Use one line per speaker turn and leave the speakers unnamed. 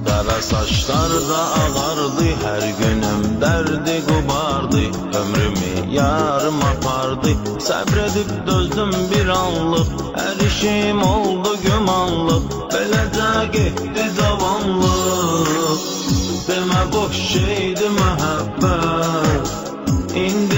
Qara saçlar da ağardı, her günüm derdi qubardı. Ömrümü yarım apardı, səbredib dözdüm bir anlıq. Hər işim oldu gümanlıq, beləcə getdi cavanlıq. Demə boş şeydi məhəbbət, indi